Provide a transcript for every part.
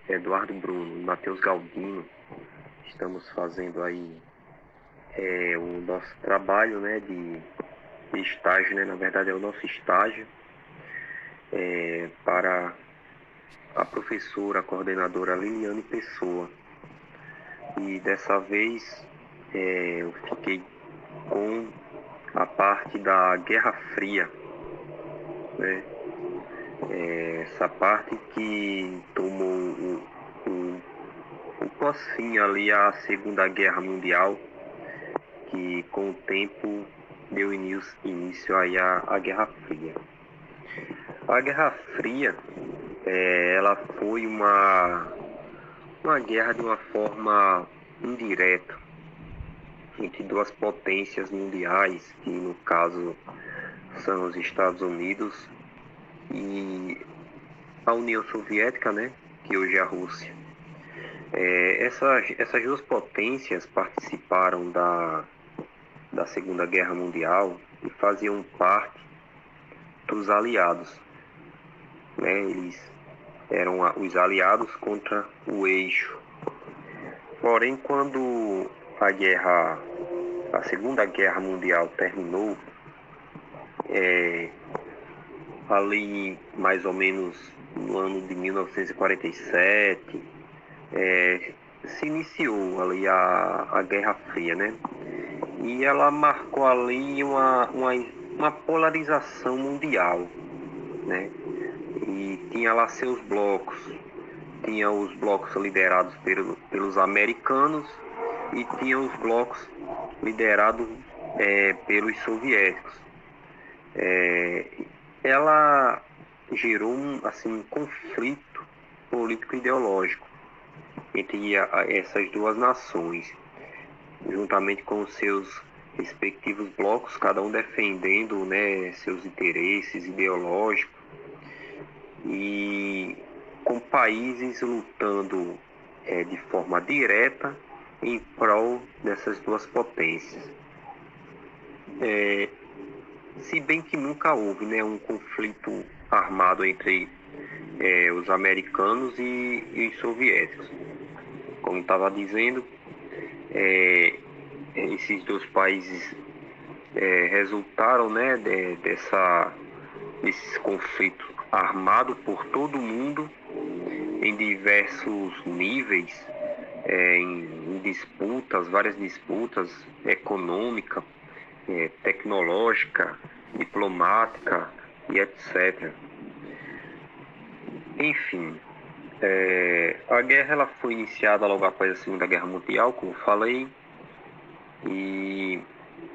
Eduardo Bruno e Matheus Galdino, estamos fazendo aí o nosso trabalho, né, de estágio, né, na verdade é o nosso estágio, para a professora, a coordenadora Liliane Pessoa. E dessa vez eu fiquei com a parte da Guerra Fria, né? Essa parte que tomou o pós-fim ali à Segunda Guerra Mundial, que com o tempo deu início aí à Guerra Fria. A Guerra Fria, ela foi uma guerra de uma forma indireta entre duas potências mundiais, que no caso são os Estados Unidos e a União Soviética, né, que hoje é a Rússia. Essas duas potências participaram da Segunda Guerra Mundial e faziam parte dos aliados, né? Eles eram os aliados contra o eixo. Porém, quando a Segunda Guerra Mundial terminou, ali mais ou menos no ano de 1947, se iniciou ali a Guerra Fria, né? E ela marcou ali uma polarização mundial, né? E tinha lá seus blocos. Tinha os blocos liderados pelos americanos e tinha os blocos liderados pelos soviéticos. Ela gerou um conflito político-ideológico entre essas duas nações, juntamente com os seus respectivos blocos, cada um defendendo, né, seus interesses ideológicos, e com países lutando de forma direta em prol dessas duas potências. Se bem que nunca houve, né, um conflito armado entre os americanos e os soviéticos. Como estava dizendo, esses dois países resultaram, né, desses conflitos armados por todo mundo em diversos níveis, em disputas, várias disputas econômica, tecnológica, diplomática e etc. Enfim, a guerra ela foi iniciada logo após a Segunda Guerra Mundial, como falei, e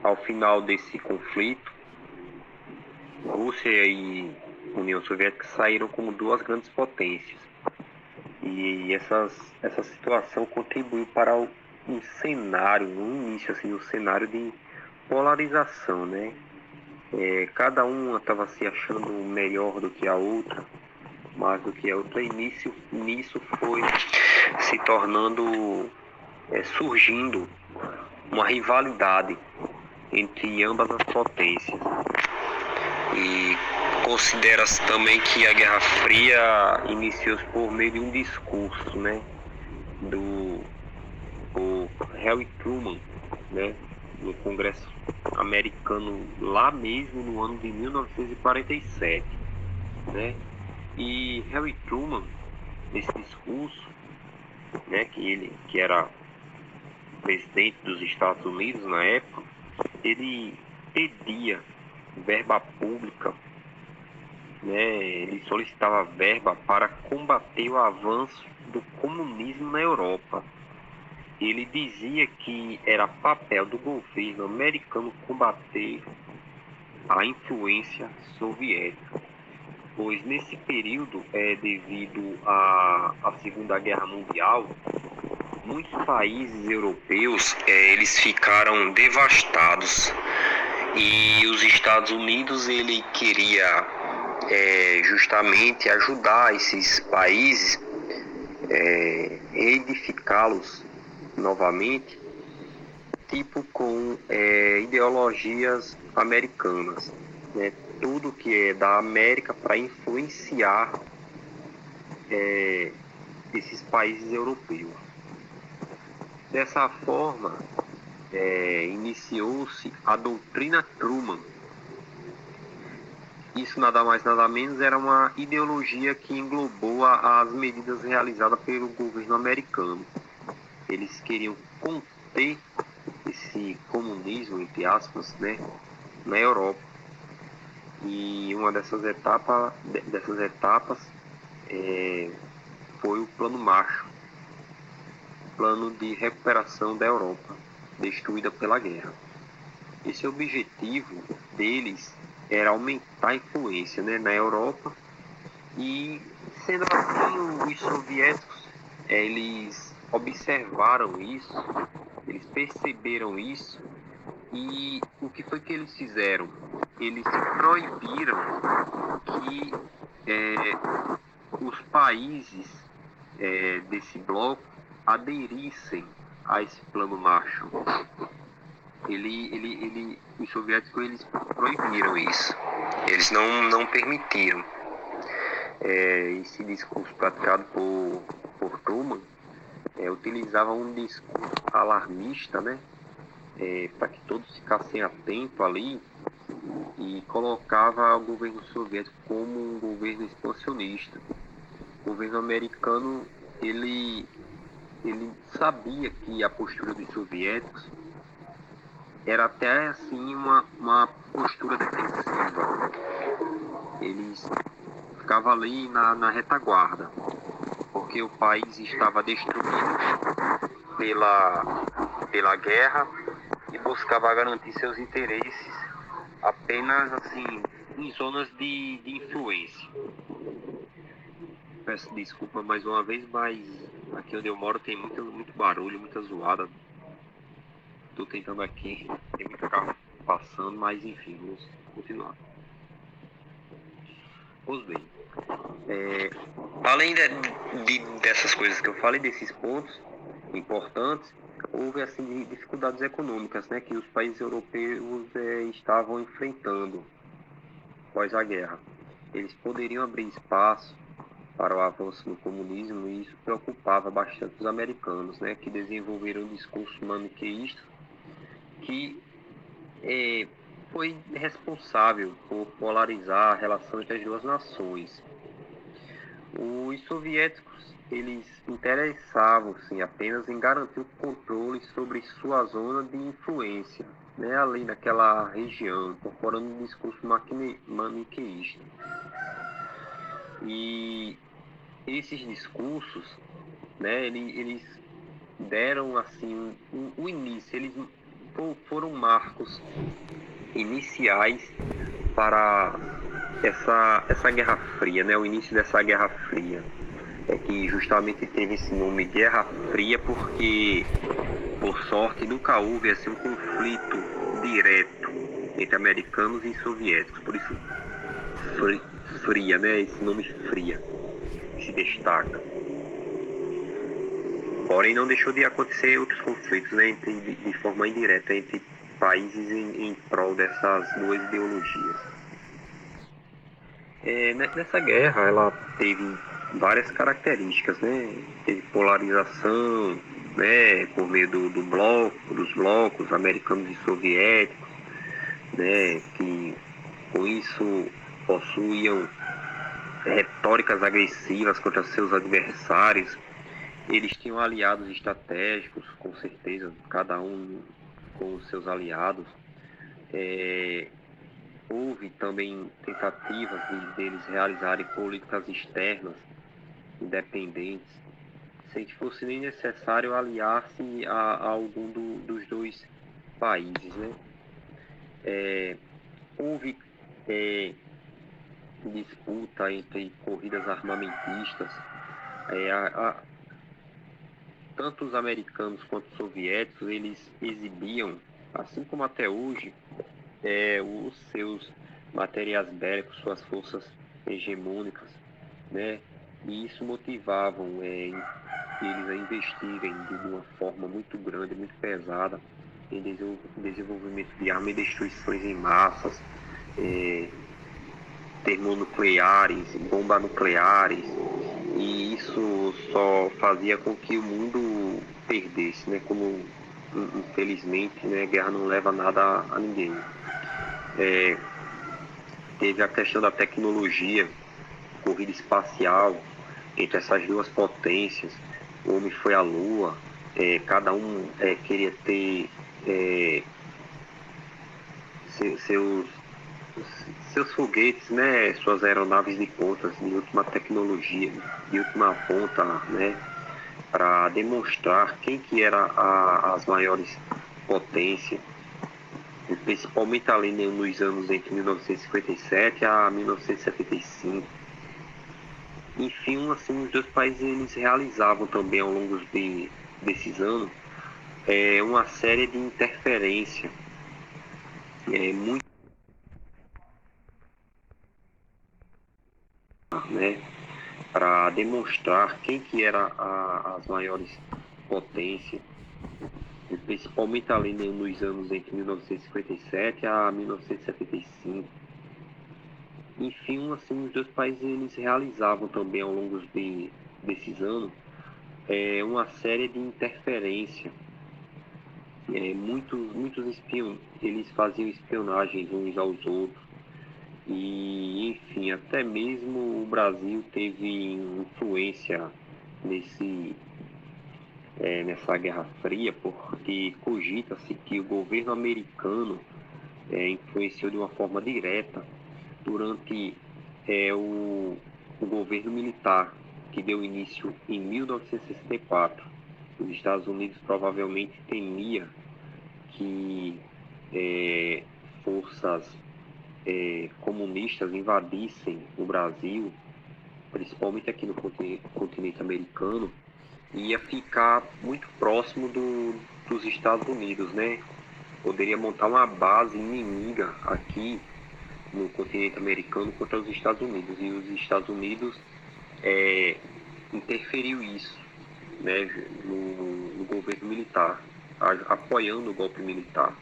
ao final desse conflito, Rússia e União Soviética saíram como duas grandes potências. E essa situação contribuiu para um cenário, um início assim, um cenário de polarização, né? Cada uma estava se achando melhor do que a outra, mais do que a outra, e nisso foi se tornando, surgindo uma rivalidade entre ambas as potências. E considera-se também que a Guerra Fria iniciou-se por meio de um discurso, né, do Harry Truman, né, no Congresso americano, lá mesmo no ano de 1947, né? E Harry Truman, nesse discurso, né, que era presidente dos Estados Unidos na época, ele pedia verba pública, né? Ele solicitava verba para combater o avanço do comunismo na Europa. Ele dizia que era papel do governo americano combater a influência soviética, pois nesse período, devido à Segunda Guerra Mundial, muitos países europeus eles ficaram devastados, e os Estados Unidos ele queria justamente ajudar esses países, edificá-los novamente, tipo com ideologias americanas, né? Tudo que é da América para influenciar desses países europeus. Dessa forma, iniciou-se a doutrina Truman. Isso nada mais nada menos era uma ideologia que englobou as medidas realizadas pelo governo americano. Eles queriam conter esse comunismo, entre aspas, né, na Europa. E uma dessas etapas foi o Plano Marshall, plano de recuperação da Europa, destruída pela guerra. Esse objetivo deles era aumentar a influência, né, na Europa, e sendo assim, os soviéticos, eles observaram isso, eles perceberam isso, e o que foi que eles fizeram? Eles proibiram que os países desse bloco aderissem a esse plano Marshall. Os soviéticos, eles proibiram isso. Eles não permitiram. Esse discurso praticado por Truman utilizava um discurso alarmista, né? Para que todos ficassem atentos ali, e colocava o governo soviético como um governo expansionista. O governo americano, ele sabia que a postura dos soviéticos era até assim uma postura defensiva. Eles ficavam ali na retaguarda, porque o país estava destruído pela guerra e buscava garantir seus interesses apenas assim em zonas de influência. Peço desculpa mais uma vez, mas aqui onde eu moro tem muito barulho, muita zoada. Estou tentando aqui, tem muito carro passando, mas enfim, vamos continuar. Pois bem, além dessas coisas que eu falei, desses pontos importantes, houve assim dificuldades econômicas, né, que os países europeus estavam enfrentando após a guerra. Eles poderiam abrir espaço para o avanço do comunismo, e isso preocupava bastante os americanos, né, que desenvolveram um discurso maniqueísta que foi responsável por polarizar a relação entre as duas nações. Os soviéticos, eles interessavam-se apenas em garantir o controle sobre sua zona de influência, né, ali naquela região, incorporando um discurso maniqueísta. E esses discursos, né, eles deram assim um início, eles foram marcos iniciais para essa Guerra Fria, né, o início dessa Guerra Fria. Que justamente teve esse nome Guerra Fria porque, por sorte, nunca houve assim um conflito direto entre americanos e soviéticos. Por isso, Fria, né, esse nome Fria se destaca. Porém, não deixou de acontecer outros conflitos, né, de forma indireta entre países em prol dessas duas ideologias. Nessa guerra, ela teve várias características, né? Teve polarização, né, por meio dos blocos americanos e soviéticos, né, que com isso possuíam retóricas agressivas contra seus adversários. Eles tinham aliados estratégicos, com certeza, cada um com os seus aliados. Houve também tentativas deles realizarem políticas externas independentes, sem que fosse nem necessário aliar-se a algum dos dois países, né? Houve disputa entre corridas armamentistas, tanto os americanos quanto os soviéticos, eles exibiam, assim como até hoje, os seus materiais bélicos, suas forças hegemônicas, né? E isso motivavam eles a investirem de uma forma muito grande, muito pesada, em desenvolvimento de armas e destruições em massas, termonucleares, bombas nucleares, e isso só fazia com que o mundo perdesse, né? Como infelizmente, né, guerra não leva nada a ninguém. Teve a questão da tecnologia, corrida espacial entre essas duas potências. O homem foi à Lua, cada um queria ter seus, seus foguetes, né, suas aeronaves de ponta, de última tecnologia, de última ponta, né, para demonstrar quem que era as maiores potências, principalmente ali nos anos entre 1957 a 1975. Enfim, assim, os dois países eles realizavam também ao longo desses anos uma série de interferência muito, né, para demonstrar quem que era as maiores potências, principalmente ali nos anos entre 1957 a 1975. Enfim, assim, os dois países eles realizavam também ao longo desses anos uma série de interferência. Muitos eles faziam espionagens uns aos outros. E, enfim, até mesmo o Brasil teve influência nesse, nessa Guerra Fria, porque cogita-se que o governo americano influenciou de uma forma direta durante o governo militar, que deu início em 1964. Os Estados Unidos provavelmente temia que forças comunistas invadissem o Brasil, principalmente aqui no continente americano, ia ficar muito próximo dos Estados Unidos, né? Poderia montar uma base inimiga aqui no continente americano contra os Estados Unidos. E os Estados Unidos interferiu isso, né, no governo militar, apoiando o golpe militar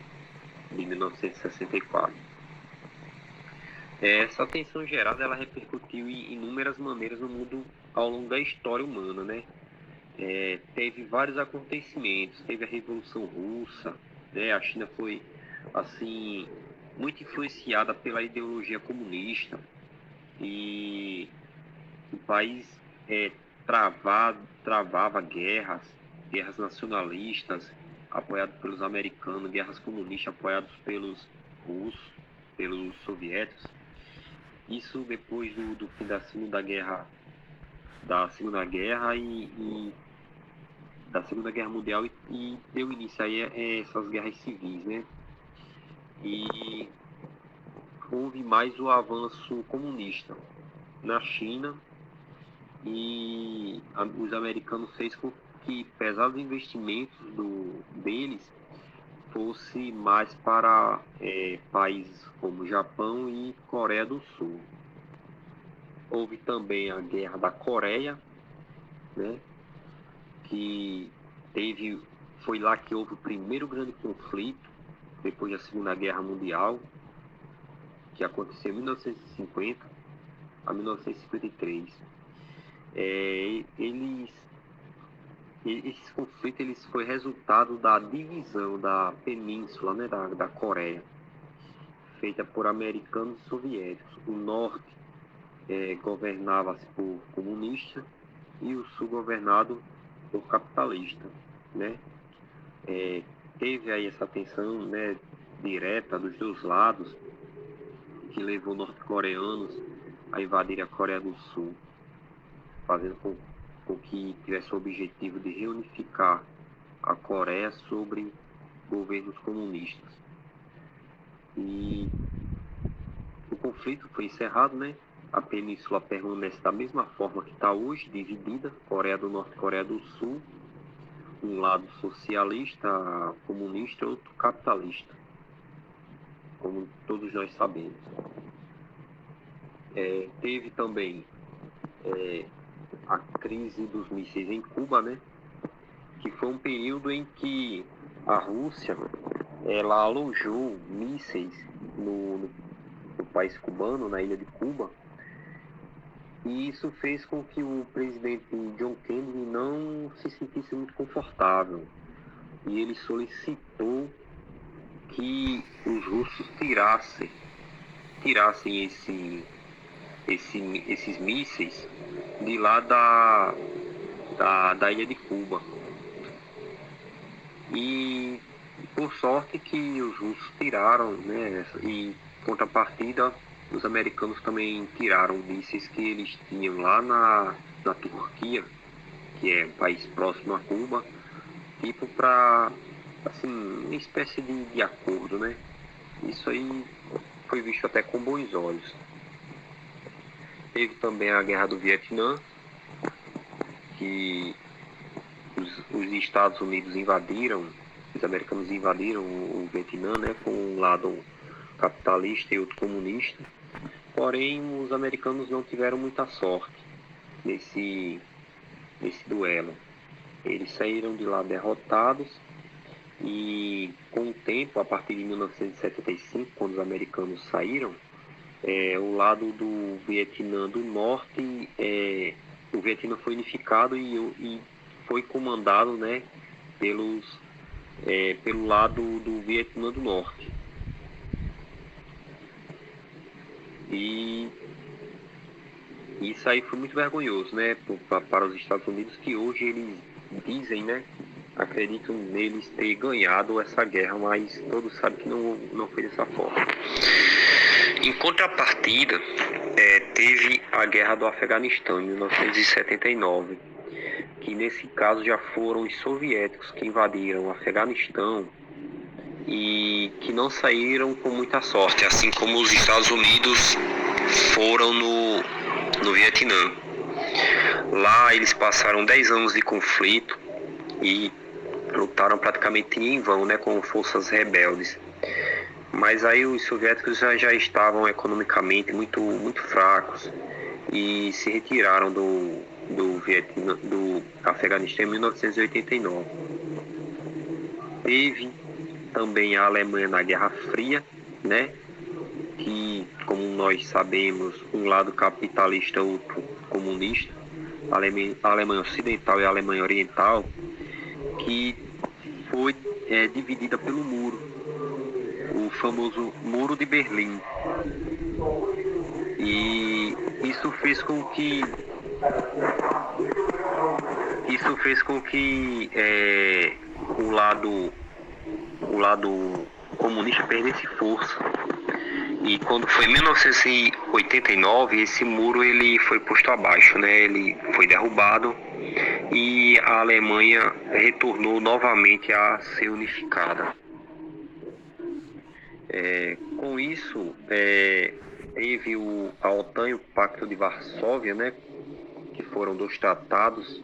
de 1964. Essa tensão gerada ela repercutiu em inúmeras maneiras no mundo ao longo da história humana, né? Teve vários acontecimentos, teve a Revolução Russa, né? A China foi assim muito influenciada pela ideologia comunista e o país travava guerras nacionalistas apoiadas pelos americanos, guerras comunistas apoiadas pelos russos, pelos soviéticos. Isso depois do fim da Segunda Guerra e da Segunda Guerra Mundial e deu início aí a essas guerras civis, né? E houve mais o avanço comunista na China e os americanos fez com que pesados investimentos deles fosse mais para países como Japão e Coreia do Sul. Houve também a Guerra da Coreia, né, que foi lá que houve o primeiro grande conflito depois da Segunda Guerra Mundial, que aconteceu em 1950 a 1953. Esse conflito foi resultado da divisão da península, né, da Coreia, feita por americanos e soviéticos. O norte governava-se por comunista e o sul governado por capitalista, né? Teve aí essa tensão, né, direta dos dois lados, que levou norte-coreanos a invadir a Coreia do Sul, fazendo com que tivesse o objetivo de reunificar a Coreia sobre governos comunistas. E o conflito foi encerrado, né? A península permanece da mesma forma que está hoje, dividida, Coreia do Norte e Coreia do Sul, um lado socialista, comunista, outro capitalista, como todos nós sabemos. Teve também a crise dos mísseis em Cuba, né? Que foi um período em que a Rússia ela alojou mísseis no país cubano, na ilha de Cuba, E isso fez com que o presidente John Kennedy não se sentisse muito confortável. E ele solicitou que os russos tirassem esses mísseis de lá da ilha de Cuba. E por sorte que os russos tiraram, né? E contrapartida, os americanos também tiraram mísseis que eles tinham lá na Turquia, que é um país próximo a Cuba, tipo para, assim, uma espécie de acordo, né? Isso aí foi visto até com bons olhos. Teve também a Guerra do Vietnã, que os Estados Unidos invadiram, os americanos invadiram o Vietnã, né, com um lado capitalista e outro comunista. Porém, os americanos não tiveram muita sorte nesse duelo. Eles saíram de lá derrotados e, com o tempo, a partir de 1975, quando os americanos saíram, o lado do Vietnã do Norte, o Vietnã foi unificado e foi comandado, né, pelo lado do Vietnã do Norte. E isso aí foi muito vergonhoso, né, para os Estados Unidos, que hoje eles dizem, né, acreditam neles ter ganhado essa guerra, mas todos sabem que não foi dessa forma. Em contrapartida, teve a Guerra do Afeganistão, em 1979, que nesse caso já foram os soviéticos que invadiram o Afeganistão e que não saíram com muita sorte, assim como os Estados Unidos foram no Vietnã. Lá eles passaram 10 anos de conflito e lutaram praticamente em vão, né, com forças rebeldes. Mas aí os soviéticos já estavam economicamente muito fracos e se retiraram do Vietnã, do Afeganistão em 1989. Teve também a Alemanha na Guerra Fria, né? Que, como nós sabemos, um lado capitalista, outro comunista, a Alemanha Ocidental e a Alemanha Oriental, que foi dividida pelo muro, o famoso Muro de Berlim. E isso fez com que o lado comunista perdesse força. E quando foi em 1989, esse muro ele foi posto abaixo, né? Ele foi derrubado e a Alemanha retornou novamente a ser unificada. Com isso, teve a OTAN e o Pacto de Varsóvia, né? Que foram dois tratados,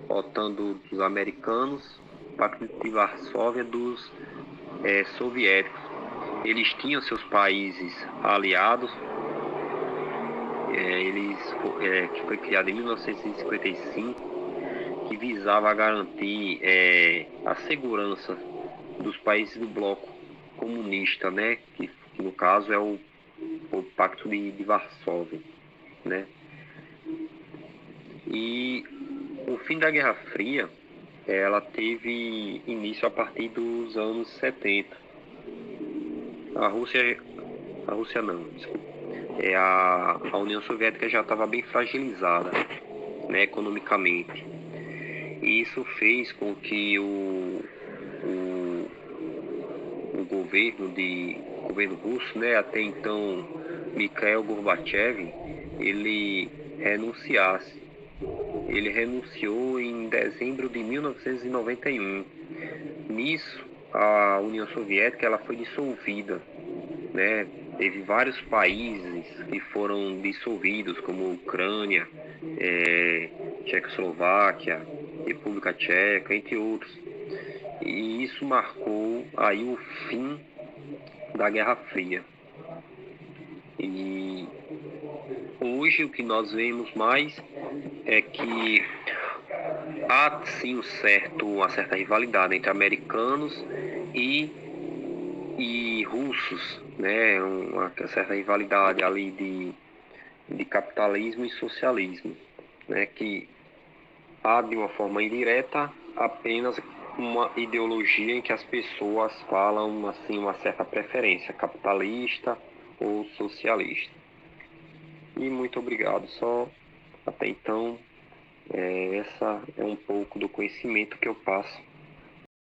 OTAN dos americanos, Pacto de Varsóvia dos soviéticos. Eles tinham seus países aliados, que foi criado em 1955, que visava garantir a segurança dos países do bloco comunista, né? Que no caso é o Pacto de Varsóvia, né? E o fim da Guerra Fria, ela teve início a partir dos anos 70. A Rússia não, desculpa. A União Soviética já estava bem fragilizada, né, economicamente. E isso fez com que o governo russo, né, até então Mikhail Gorbachev, ele renunciasse. Ele renunciou em dezembro de 1991. Nisso, a União Soviética ela foi dissolvida, né? Teve vários países que foram dissolvidos, como Ucrânia, Tchecoslováquia, República Tcheca, entre outros. E isso marcou aí o fim da Guerra Fria. E hoje o que nós vemos mais é que há sim uma certa rivalidade entre americanos e russos, né? Uma certa rivalidade ali de capitalismo e socialismo, né, que há de uma forma indireta apenas uma ideologia em que as pessoas falam assim uma certa preferência capitalista ou socialista. E muito obrigado. Só até então, essa é um pouco do conhecimento que eu passo